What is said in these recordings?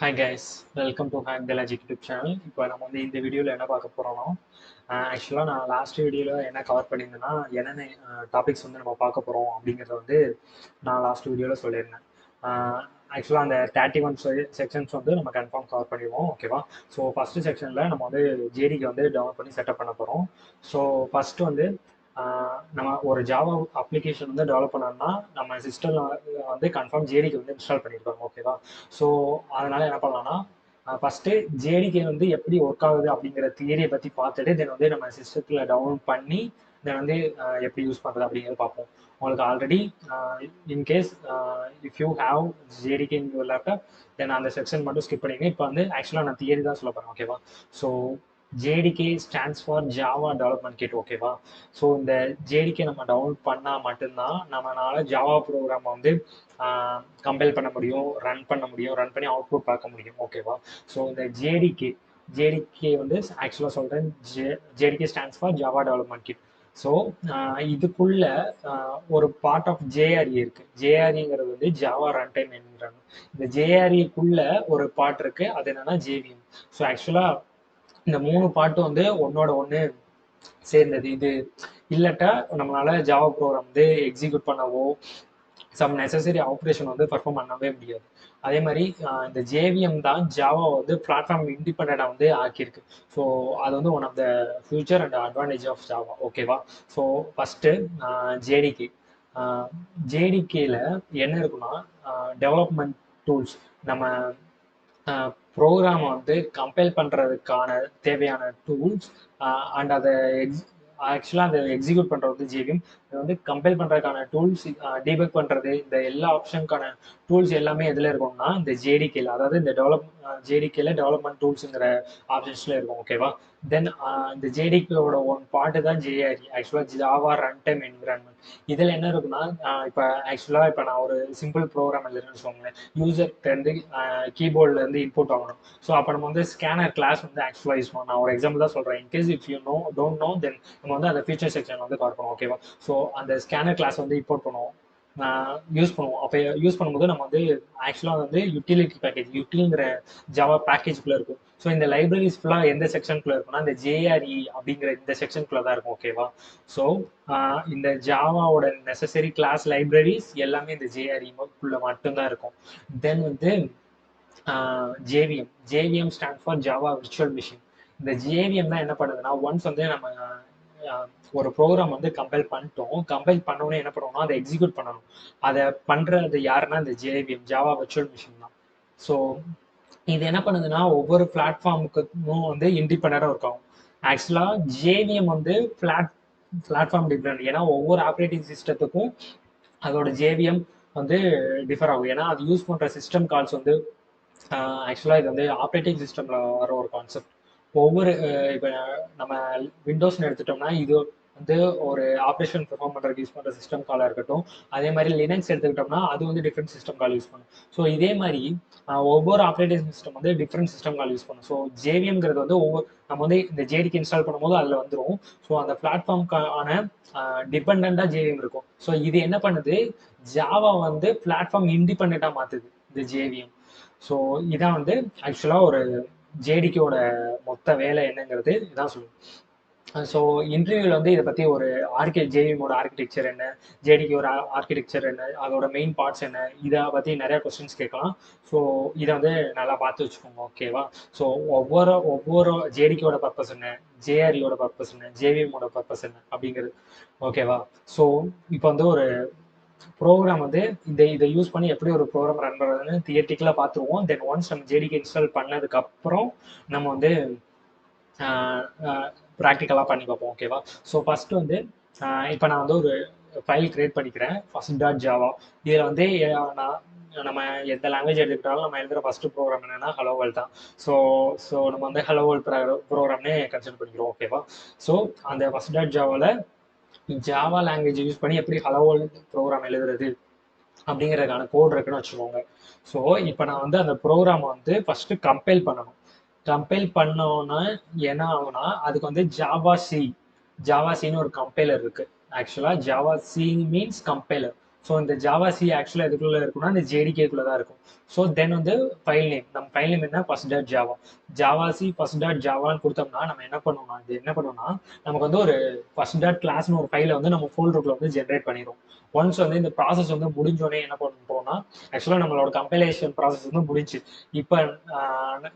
Hi guys, welcome to hack the logic YouTube channel. இப்போ நம்ம வந்து இந்த வீடியோவில் என்ன பார்க்க போகிறோம்னா, ஆக்சுவலாக நான் லாஸ்ட் வீடியோவில் என்ன கவர் பண்ணியிருந்தேன்னா, என்னென்ன டாபிக்ஸ் வந்து நம்ம பார்க்க போகிறோம் அப்படிங்கிறத வந்து நான் லாஸ்ட் வீடியோவில் சொல்லியிருந்தேன். ஆக்சுவலாக அந்த 31 செக்ஷன்ஸ் வந்து நம்ம கன்ஃபார்ம் கவர் பண்ணிடுவோம், ஓகேவா? ஸோ ஃபஸ்ட்டு செக்ஷனில் நம்ம வந்து ஜேடிக்கு வந்து டவுன்லோட் பண்ணி செட்டப் பண்ண போகிறோம். ஸோ ஃபஸ்ட்டு வந்து நம்ம ஒரு ஜாவா அப்ளிகேஷன் வந்து டெவலப் பண்ணோம்னா நம்ம சிஸ்டமில் வந்து கன்ஃபார்ம் ஜேடிக்கு வந்து இன்ஸ்டால் பண்ணியிருக்கோம், ஓகேவா? ஸோ அதனால என்ன பண்ணலாம்னா ஃபஸ்ட்டு ஜேடிகே வந்து எப்படி ஒர்க் ஆகுது அப்படிங்கிற தியரியை பற்றி பார்த்துட்டு தென் வந்து நம்ம சிஸ்டத்தில் டவுன்லோட் பண்ணி தென் வந்து எப்படி யூஸ் பண்ணுறது அப்படிங்கிறத பார்ப்போம். உங்களுக்கு already in case if you have JDK in your laptop then அந்த செக்ஷன் மட்டும் ஸ்கிப் பண்ணிங்க. இப்போ வந்து ஆக்சுவலாக நான் தியரி தான் சொல்ல போகிறேன், ஓகேவா? So JDK stands for Java development kit, ஓகேவா? ஸோ இந்த ஜேடிகே நம்ம டவுன்லோட் பண்ணால் மட்டும்தான் நம்மளால ஜாவா ப்ரோக்ராம் வந்து கம்பைல் பண்ண முடியும், ரன் பண்ணி அவுட்புட் பார்க்க முடியும், ஓகேவா? ஸோ இந்த ஜேடிகே வந்து ஆக்சுவலாக சொல்கிறேன், JDK stands for Java development kit. So இதுக்குள்ள ஒரு பார்ட் ஆஃப் ஜேஆர்இ இருக்கு. ஜேஆர்இங்கிறது வந்து ஜாவா ரன் டைம் என்விரான்மெண்ட். இந்த ஜேஆர்இக்குள்ள ஒரு பார்ட் இருக்கு, அது என்னன்னா ஜேவிஎம். ஸோ ஆக்சுவலாக இந்த 3 பாட்டும் வந்து ஒன்னோட ஒன்று சேர்ந்தது. இது இல்லாட்டா நம்மளால ஜாவா ப்ரோக்ராம் வந்து எக்ஸிக்யூட் பண்ணவோ சம் நெசசரி ஆப்ரேஷன் வந்து பர்ஃபார்ம் பண்ணவே முடியாது. அதே மாதிரி இந்த ஜேவிஎம் தான் ஜாவா வந்து பிளாட்ஃபார்ம் இண்டிபெண்டாக வந்து ஆக்கியிருக்கு. ஸோ அது வந்து one of the future and advantage of Java, ஓகேவா? So first JDK. ஜேடிகேல என்ன இருக்குன்னா டெவலப்மெண்ட் டூல்ஸ். நம்ம ப்ரோக்ராமை வந்து கம்பைல் பண்ணுறதுக்கான தேவையான டூல்ஸ் அண்ட் அதை ஆக்சுவலாக அதை எக்ஸிக்யூட் பண்ணுறது வந்து ஜேவிஎம். இது வந்து கம்பைல் பண்ணுறதுக்கான டூல்ஸ், டீபக் பண்ணுறது, இந்த எல்லா ஆப்ஷனுக்கான டூல்ஸ் எல்லாமே எதில் இருக்கும்னா இந்த ஜேடிகேல, அதாவது இந்த ஜேடிகேல டெவலப்மெண்ட் டூல்ஸுங்கிற ஆப்ஷன்ஸில் இருக்கும், ஓகேவா? தென் இந்த ஜேடிகேயோட ஒன் பார்ட்டு தான் ஜேஆர்இ, ஆக்சுவலாக ஜாவா ரன் டைம் என்விரான்மெண்ட். இதில் என்ன இருக்குன்னா இப்போ ஆக்சுவலாக இப்போ நான் ஒரு சிம்பிள் ப்ரோக்ராம் எழுதுறேன்னு வச்சுக்கோங்களேன். யூசர்கிட்டேருந்து கீபோர்ட்லேருந்து இன்புட் ஆகணும். ஸோ அப்போ நம்ம வந்து ஸ்கேனர் கிளாஸ் வந்து ஆக்சுவலாக யூஸ் பண்ணணும். நான் ஒரு எக்ஸாம்பிள் தான் சொல்கிறேன். In case if you don't know then நம்ம வந்து அந்த ஃபீச்சர் செக்ஷன் வந்து பார்க்கணும், ஓகேவா? ஸோ அந்த ஸ்கேனர் கிளாஸ் வந்து இம்போர்ட் பண்ணுவோம், யூஸ் பண்ணுவோம். அப்போ யூஸ் பண்ணும்போது நம்ம வந்து ஆக்சுவலாக வந்து யூட்டிலிட்டி பேக்கேஜ், யூட்டிலிங்கிற ஜாவா பேக்கேஜ்குள்ளே இருக்கும். ஸோ இந்த லைப்ரரிஸ் ஃபுல்லாக எந்த செக்ஷனுக்குள்ளே இருக்குன்னா இந்த ஜேஆர்இ அப்படிங்கிற இந்த செக்ஷனுக்குள்ளே தான் இருக்கும், ஓகேவா? ஸோ இந்த ஜாவாவோட நெசசரி கிளாஸ் லைப்ரரிஸ் எல்லாமே இந்த ஜேஆர்இக்குள்ளே மட்டும்தான் இருக்கும். தென் வந்து JVM stand for Java virtual machine. இந்த ஜேவிஎம் தான் என்ன பண்ணுதுன்னா ஒன்ஸ் வந்து நம்ம ஒரு ப்ரோக்ராம் வந்து கம்பைல் பண்ணிட்டோம், கம்பைல் பண்ணோன்னே என்ன பண்ணுவோம்னா அதை எக்ஸிக்யூட் பண்ணணும். அதை பண்ணுறது யாருன்னா இந்த ஜேவிஎம், ஜாவா விர்ச்சுவல் மிஷின் தான். ஸோ இது என்ன பண்ணுதுன்னா ஒவ்வொரு பிளாட்ஃபார்முக்கும் வந்து இண்டிபெண்டாக இருக்கும். ஆக்சுவலாக ஜேவிஎம் வந்து பிளாட்ஃபார்ம் டிஃப்ரெண்ட். ஏன்னா ஒவ்வொரு ஆப்ரேட்டிங் சிஸ்டத்துக்கும் அதோட ஜேவிஎம் வந்து டிஃபர் ஆகும். ஏன்னா அது யூஸ் பண்ணுற சிஸ்டம் கால்ஸ் வந்து ஆக்சுவலாக இது வந்து ஆப்ரேட்டிங் சிஸ்டமில் வர ஒரு கான்செப்ட். ஒவ்வொரு இப்போ நம்ம விண்டோஸ்னு எடுத்துட்டோம்னா இது வந்து ஒரு ஆப்ரேஷன் பெர்ஃபார்ம் பண்ணுறதுக்கு யூஸ் பண்ணுற சிஸ்டம் காலாக இருக்கட்டும். அதே மாதிரி லினக்ஸ் எடுத்துக்கிட்டோம்னா அது வந்து டிஃப்ரெண்ட் சிஸ்டம் கால் யூஸ் பண்ணும். ஸோ இதே மாதிரி ஒவ்வொரு ஆப்ரேட்டிங் சிஸ்டம் வந்து டிஃப்ரெண்ட் சிஸ்டம் கால் யூஸ் பண்ணும். ஸோ ஜேவிஎம்ங்கிறது வந்து நம்ம வந்து இந்த ஜேடிக்கு இன்ஸ்டால் பண்ணும்போது அதில் வந்துடும். ஸோ அந்த பிளாட்ஃபார்முக்கான டிபெண்டாக ஜேவிஎம் இருக்கும். ஸோ இது என்ன பண்ணுது, ஜாவா வந்து பிளாட்ஃபார்ம் இண்டிபெண்டாக மாற்றுது இந்த ஜேவிஎம். ஸோ இதான் வந்து ஆக்சுவலாக ஒரு ஜேடிக்கோட மொத்த வேலை என்னங்கிறது இதான் சொல்லுவோம். ஸோ இன்டர்வியூவில் வந்து இதை பற்றி ஒரு ஜேவிஎமோட ஆர்கிடெக்சர் என்ன, ஜேடிக்கு ஒரு ஆர்கிடெக்சர் என்ன, அதோட மெயின் பார்ட்ஸ் என்ன, இதை பற்றி நிறைய கொஸ்டின்ஸ் கேட்கலாம். ஸோ இதை வந்து நல்லா பார்த்து வச்சுக்கோங்க, ஓகேவா? ஸோ ஒவ்வொரு ஜேடிக்கோட பர்பஸ் என்ன, ஜேஆர்இயோட பர்பஸ் என்ன, ஜேவிஎமோட பர்பஸ் என்ன அப்படிங்கிறது, ஓகேவா? ஸோ இப்போ வந்து ஒரு ப்ரோக்ராம் வந்து இதை யூஸ் பண்ணி எப்படி ஒரு ப்ரோக்ராம் ரன் பண்ணுறதுன்னு தியேட்டிக்கலாக பார்த்துருவோம். தென் ஒன்ஸ் நம்ம ஜேடிக்கு இன்ஸ்டால் பண்ணதுக்கப்புறம் நம்ம வந்து ப்ராக்டிக்கலாக பண்ணி பார்ப்போம், ஓகேவா? ஸோ ஃபஸ்ட்டு வந்து இப்போ நான் வந்து ஒரு ஃபைல் கிரியேட் பண்ணிக்கிறேன், first.java. இதில் வந்து நம்ம எந்த லாங்குவேஜ் எடுத்துக்கிட்டாலும் நம்ம எழுதுகிற ஃபஸ்ட்டு ப்ரோக்ராம் என்னென்னா ஹலோ வேர்ல்ட் தான். ஸோ நம்ம வந்து ஹலோ வேர்ல்ட் ப்ரோக்ராம்னே கன்சிடர் பண்ணிக்கிறோம், ஓகேவா? ஸோ அந்த first.javaவில் ஜாவா லாங்குவேஜ் யூஸ் பண்ணி எப்படி ஹலோ வேர்ல்ட் ப்ரோக்ராம் எழுதுறது அப்படிங்கிறதுக்கான கோட் இருக்குன்னு வச்சுக்கோங்க. ஸோ இப்போ நான் வந்து அந்த ப்ரோக்ராமை வந்து ஃபஸ்ட்டு கம்பைல் பண்ணணும். கம்பைல் பண்ணோன்னா என்ன ஆகும்னா அதுக்கு வந்து ஜாவா சின்னு ஒரு கம்பைலர் இருக்குது. ஆக்சுவலாக Java C means compiler. So இந்த ஜாவா சி ஆக்சுவலாக எதுக்குள்ள இருக்குன்னா இந்த ஜேடிகேக்குள்ள தான் இருக்கும். ஸோ தென் வந்து ஃபைல் நேம், நம்ம ஃபைல் நேம் என்ன, first dot Java, Java C first dot ஜாவான்னு கொடுத்தோம்னா நம்ம என்ன பண்ணுவோம்னா, இது என்ன பண்ணுவோம்னா நமக்கு வந்து ஒரு ஃபர்ஸ்ட் டாட் கிளாஸ்னு ஒரு ஃபைலை வந்து நம்ம ஃபோல்டருக்குள்ள வந்து ஜென்ரேட் பண்ணிடும். ஒன்ஸ் வந்து இந்த ப்ராசஸ் வந்து முடிஞ்சோடனே என்ன பண்ணுறோம்னா, ஆக்சுவலாக நம்மளோட கம்பைலேஷன் ப்ராசஸ் வந்து முடிஞ்சு இப்போ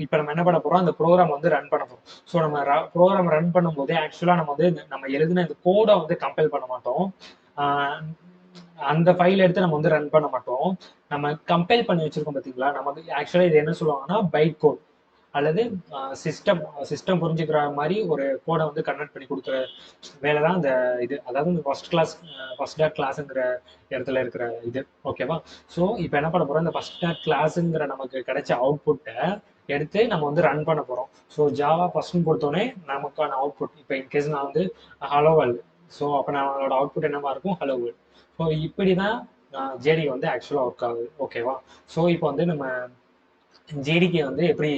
இப்போ நம்ம என்ன பண்ண போகிறோம், அந்த ப்ரோக்ராம் வந்து ரன் பண்ண போகிறோம். ஸோ நம்ம ப்ரோக்ராம் ரன் பண்ணும்போது ஆக்சுவலாக நம்ம வந்து நம்ம எழுதின இந்த கோடை வந்து கம்பைல் பண்ண மாட்டோம். அந்த ஃபைல் எடுத்து நம்ம வந்து ரன் பண்ண மாட்டோம். நம்ம கம்பைல் பண்ணி வச்சிருக்கோம் பார்த்தீங்களா, நமக்கு ஆக்சுவலாக இது என்ன சொல்லுவாங்கன்னா பைட் கோட் அல்லது சிஸ்டம் சிஸ்டம் புரிஞ்சுக்கிற மாதிரி ஒரு கோடை வந்து கன்வெர்ட் பண்ணி கொடுக்குற வேலை தான் இந்த இது. அதாவது இந்த ஃபர்ஸ்ட் டாட் கிளாஸுங்கிற இடத்துல இருக்கிற இது. ஓகேவா? ஸோ இப்போ என்ன பண்ண போகிறோம், இந்த ஃபர்ஸ்ட் டாட் கிளாஸுங்கிற நமக்கு கிடைச்ச அவுட்புட்டை எடுத்து நம்ம வந்து ரன் பண்ண போகிறோம். ஸோ ஜாவா ஃபர்ஸ்ட்னு கொடுத்தோன்னே நமக்கான அவுட்புட், இப்போ இன்கேஸ் நான் வந்து ஹலோ வேர்ல்டு, ஸோ அப்போ நம்மளோட அவுட்புட் என்னவா இருக்கும், ஹலோ வேர்ல்டு. ஸோ இப்படி தான் ஜேடி வந்து ஆக்சுவலாக ஒர்க் ஆகுது. ஓகேவா? ஸோ இப்போ வந்து நம்ம ஜேடிகே வந்து எப்படி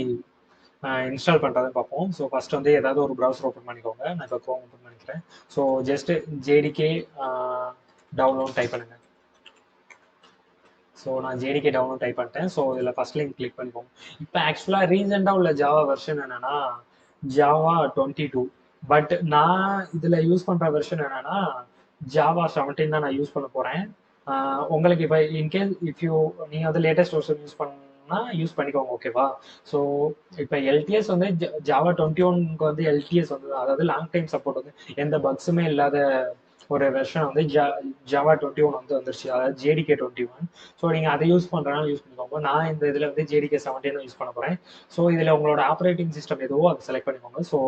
இன்ஸ்டால் பண்ணுறதுன்னு பார்ப்போம். ஸோ ஃபர்ஸ்ட் வந்து ஏதாவது ஒரு ப்ரௌசர் ஓப்பன் பண்ணிக்கோங்க. நான் இப்போ க்ரோம் ஓப்பன் பண்ணிக்கிறேன். So just JDK download type பண்ணுங்க. ஸோ நான் ஜேடிகே டவுன்லோட் டைப் பண்ணிட்டேன். ஸோ இதில் ஃபர்ஸ்ட் லிங்க் கிளிக் பண்ணிக்கோங்க. இப்போ ஆக்சுவலாக ரீசெண்டாக உள்ள ஜாவா வெர்ஷன் என்னன்னா ஜாவா 22. பட் நான் இதில் யூஸ் பண்ணுற வெர்ஷன் என்னன்னா ஜாவா 17 தான் நான் யூஸ் பண்ண போகிறேன். உங்களுக்கு இப்போ இன்கேஸ் நீங்கள் வந்து லேட்டஸ்ட் வெர்ஷன் யூஸ் பண்ணா யூஸ் பண்ணிக்கோங்க. ஓகேவா? ஸோ இப்போ எல்டிஎஸ் வந்து ஜாவா 21க்கு வந்து எல்டிஎஸ் வந்து அதாவது லாங் டைம் சப்போர்ட் வந்து எந்த பக்ஸுமே இல்லாத ஒரு வெர்ஷன் வந்து ஜாவா 21 வந்து வந்துருச்சு, அதாவது ஜேடிகே 21. ஸோ நீங்கள் அதை யூஸ் பண்ணுறனால யூஸ் பண்ணிக்கோங்க. நான் இந்த இதில் வந்து ஜேடிகே 17 யூஸ் பண்ண போகிறேன். ஸோ இதில் உங்களோட ஆப்ரேட்டிங் சிஸ்டம் எதுவோ அதை செலக்ட் பண்ணிக்கோங்க. ஸோ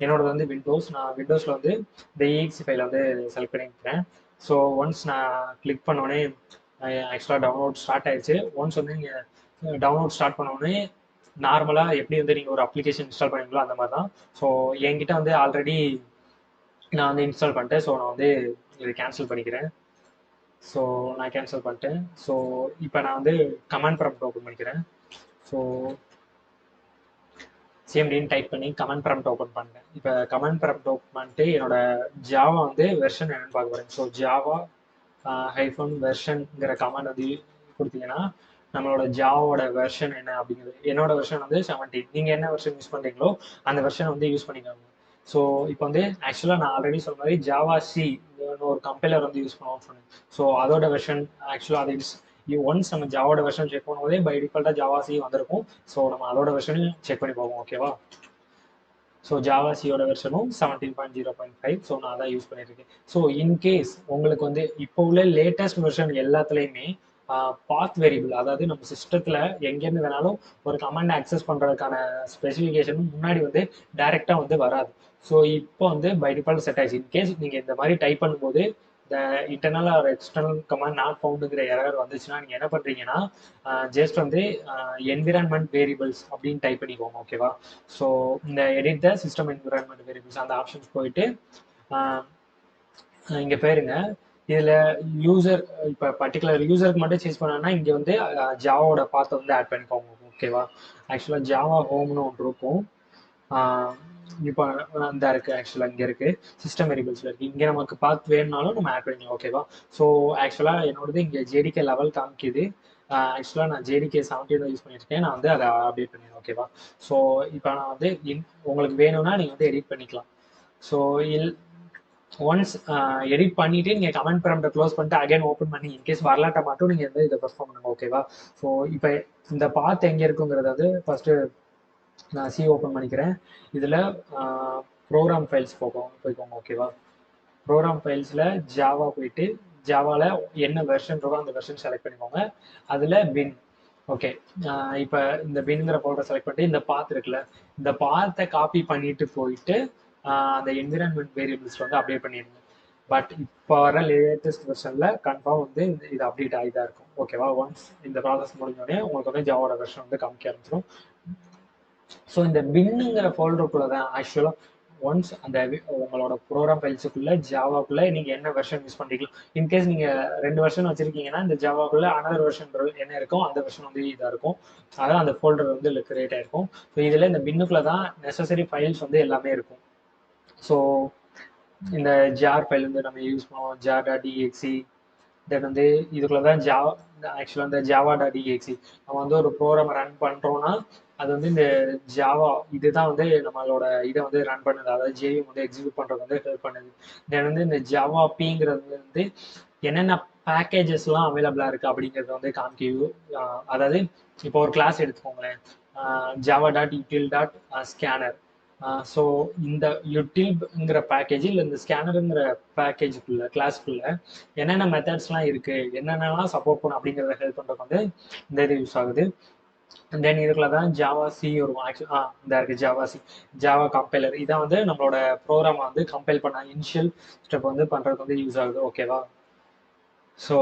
என்னோட வந்து விண்டோஸ், நான் விண்டோஸில் வந்து இந்த EXE ஃபைலை வந்து செலக்ட் பண்ணிக்கிறேன். ஸோ ஒன்ஸ் நான் கிளிக் பண்ணோடனே ஆக்சுவலாக டவுன்லோட் ஸ்டார்ட் ஆயிடுச்சு. ஒன்ஸ் வந்து நீங்கள் டவுன்லோட் ஸ்டார்ட் பண்ணோடனே நார்மலாக எப்படி வந்து நீங்கள் ஒரு அப்ளிகேஷன் இன்ஸ்டால் பண்ணீங்களோ அந்த மாதிரி தான். ஸோ என்கிட்ட வந்து ஆல்ரெடி நான் வந்து இன்ஸ்டால் பண்ணிட்டேன். ஸோ நான் வந்து இதை கேன்சல் பண்ணிக்கிறேன். ஸோ நான் கேன்சல் பண்ணிட்டேன். ஸோ இப்போ நான் வந்து கமாண்ட் ப்ராம்ப்ட் ஓப்பன் பண்ணிக்கிறேன். ஸோ சிஎம்டின்னு டைப் பண்ணி கமாண்ட் ப்ராம்ப்ட் ஓப்பன் பண்ணிட்டேன். இப்போ கமாண்ட் ப்ராம்ப்ட் ஓப்பன் பண்ணிட்டு என்னோட ஜாவா வந்து வெர்ஷன் என்னன்னு பார்க்க போகிறேன். ஸோ ஜாவா ஹைஃபன் வெர்ஷன்ங்கிற கமாண்ட் வந்து கொடுத்தீங்கன்னா நம்மளோட ஜாவோட வெர்ஷன் என்ன அப்படிங்கிறது. என்னோட வெர்ஷன் வந்து 17. நீங்கள் என்ன வெர்ஷன் யூஸ் பண்ணுறீங்களோ அந்த வெர்ஷன் வந்து யூஸ் பண்ணிக்கோங்க. ஸோ இப்போ வந்து ஆக்சுவலாக நான் ஆல்ரெடி சொன்ன மாதிரி ஜாவா சி ஒரு கம்பைலர் வந்து யூஸ் பண்ணுவோம்னு சொன்னேன். ஸோ அதோட வெர்ஷன் ஆக்சுவலாக அது ஒன்ஸ் நம்ம ஜாவோட வெர்ஷன் செக் பண்ணும்போதே பை டிஃபால்ட்டாக ஜாவா சி வந்திருக்கும். ஸோ நம்ம அதோட வெர்ஷனையும் செக் பண்ணி போவோம். ஓகேவா? ஸோ ஜாவா சியோட வெர்ஷனும் 17.0.5. ஸோ நான் அதான் யூஸ் பண்ணியிருக்கேன். ஸோ இன்கேஸ் உங்களுக்கு வந்து இப்போ உள்ள லேட்டஸ்ட் வெர்ஷன் எல்லாத்துலேயுமே பாத் வேரியபிள், அதாவது நம்ம சிஸ்டத்தில் எங்கேருந்து வேணாலும் ஒரு கமாண்ட் ஆக்சஸ் பண்ணுறதுக்கான ஸ்பெசிஃபிகேஷன் முன்னாடி வந்து டைரெக்டாக வந்து வராது. ஸோ இப்போ வந்து பை டிஃபால்ட் செட் ஆயிடுச்சு. இன்கேஸ் நீங்கள் இந்த மாதிரி டைப் பண்ணும்போது இந்த internal or external command not ஃபவுண்டுங்கிற எரர் வந்துச்சுன்னா நீங்கள் என்ன பண்ணுறீங்கன்னா ஜஸ்ட் வந்து என்விரான்மெண்ட் வேரியபிள்ஸ் அப்படின்னு டைப் பண்ணிக்கோங்க. ஓகேவா? ஸோ இந்த edit the system environment variables அந்த ஆப்ஷன்ஸ் போயிட்டு இங்கே போயிருங்க. இதில் யூசர் இப்போ பர்டிகுலர் யூசருக்கு மட்டும் சேஞ்ச் பண்ணோன்னா இங்கே வந்து ஜாவோட பாத்தை வந்து ஆட் பண்ணிக்கோங்க. ஓகேவா? ஆக்சுவலாக ஜாவா ஹோம்னு ஒன்று இருக்கும். இப்போ இந்த இருக்குது, ஆக்சுவலாக இங்கே இருக்குது சிஸ்டம் வேரியபிள்ஸில் இருக்குது. இங்கே நமக்கு பார்த்து வேணுனாலும் நம்ம ஆட் பண்ணிக்கலாம். ஓகேவா? ஸோ ஆக்சுவலாக என்னோடது இங்கே ஜேடிகே லெவல் காமிக்குது. ஆக்சுவலாக நான் ஜேடிகே 17 யூஸ் பண்ணியிருக்கேன். நான் வந்து அதை அப்டேட் பண்ணிடுறேன். ஓகேவா? ஸோ இப்போ நான் வந்து உங்களுக்கு வேணும்னா நீங்கள் வந்து எடிட் பண்ணிக்கலாம். ஸோ ஒன்ஸ் எடிட் பண்ணிட்டு நீங்கள் கமெண்ட் ப்ராம்ப்டை க்ளோஸ் பண்ணிட்டு அகைன் ஓப்பன் பண்ணி இன்கேஸ் வரலாட்ட மட்டும் நீங்கள் வந்து இதை பெர்ஃபார்ம் பண்ணுங்க. ஓகேவா? ஸோ இப்போ இந்த பாத் எங்கே இருக்குங்கிறது வந்து ஃபர்ஸ்ட்டு நான் சி ஓப்பன் பண்ணிக்கிறேன். இதில் ப்ரோக்ராம் ஃபைல்ஸ் போய்க்கோங்க. ஓகேவா? ப்ரோக்ராம் ஃபைல்ஸில் ஜாவா போயிட்டு ஜாவாவில் என்ன வெர்ஷன் இருக்கோ அந்த வெர்ஷன் செலக்ட் பண்ணிக்கோங்க. அதில் பின். ஓகே, இப்போ இந்த பின்ங்கிற ஃபோல்டரை செலக்ட் பண்ணிட்டு இந்த பாத் இருக்குல்ல, இந்த பாத்தை காப்பி பண்ணிட்டு போயிட்டு அந்த என்விரான்மெண்ட் வேரியபிள்ஸ் வந்து அப்டேட் பண்ணிடுங்க. பட் இப்போ வர லேட்டஸ்ட் வெர்ஷனில் கன்ஃபார்ம் வந்து இது அப்டேட் ஆகி தான் இருக்கும். ஓகேவா? ஒன்ஸ் இந்த ப்ராசஸ் முடிஞ்சோடனே உங்களுக்கு வந்து ஜாவோட வெர்ஷன் வந்து காமிக்க ஆரம்பிச்சிடும். ஸோ இந்த பின்னுங்கிற ஃபோல்டருக்குள்ள தான் ஆக்சுவலாக ஒன்ஸ் அந்த உங்களோட ப்ரோக்ராம் ஃபைல்ஸுக்குள்ள ஜாவாக்குள்ள நீங்கள் என்ன வெர்ஷன் யூஸ் பண்ணுறீங்களோ, இன்கேஸ் நீங்கள் 2 வெர்ஷன் வச்சிருக்கீங்கன்னா இந்த ஜாவாக்குள்ள அனதர் வெர்ஷன் என்ன இருக்கும் அந்த வெர்ஷன் வந்து இதாக இருக்கும். அதான் அந்த ஃபோல்டர் வந்து கிரியேட் ஆயிருக்கும். ஸோ இதில் இந்த பின்னுக்குள்ள தான் நெசசரி ஃபைல்ஸ் வந்து எல்லாமே இருக்கும். ஸோ இந்த ஜார் ஃபைல் வந்து நம்ம யூஸ் பண்ணுவோம், jar.exe, தென் வந்து இதுக்குள்ள தான் ஜாவா, ஆக்சுவலாக இந்த ஜாவா டாட் exe நம்ம வந்து ஒரு ப்ரோக்ராம் ரன் பண்ணுறோம்னா அது வந்து இந்த ஜாவா இதுதான் வந்து நம்மளோட இதை வந்து ரன் பண்ணுது, அதாவது ஜேவிஎம் வந்து எக்ஸிக்யூட் பண்ணுறது வந்து ஹெல்ப் பண்ணுது. தென் வந்து இந்த ஜாவா பிங்கிறது வந்து என்னென்ன பேக்கேஜஸ்லாம் அவைலபிளாக இருக்குது அப்படிங்கிறத வந்து காமிக்க, அதாவது இப்போ ஒரு கிளாஸ் எடுத்துக்கோங்களேன், Java dot யூட்டில் dot scanner. So இந்த யூட்டில்ங்கிற பேக்கேஜ் இல்லை இந்த ஸ்கேனருங்கிற பேக்கேஜுக்குள்ள கிளாஸ்க்குள்ள என்னென்ன மெத்தட்ஸ்லாம் இருக்குது, என்னென்னலாம் சப்போர்ட் பண்ணும் அப்படிங்கிறத ஹெல்ப் பண்ணுறதுக்கு வந்து இந்த இது யூஸ் ஆகுது. தென் இதுக்குள்ள தான் ஜாவா சி வரும். ஆக்சுவலி இந்த இருக்குது ஜாவா சி, ஜாவா கம்பைலர். இதான் வந்து நம்மளோட ப்ரோக்ராமை வந்து கம்பைல் பண்ண இனிஷியல் ஸ்டெப் வந்து பண்ணுறதுக்கு வந்து யூஸ் ஆகுது. ஓகேவா? ஸோ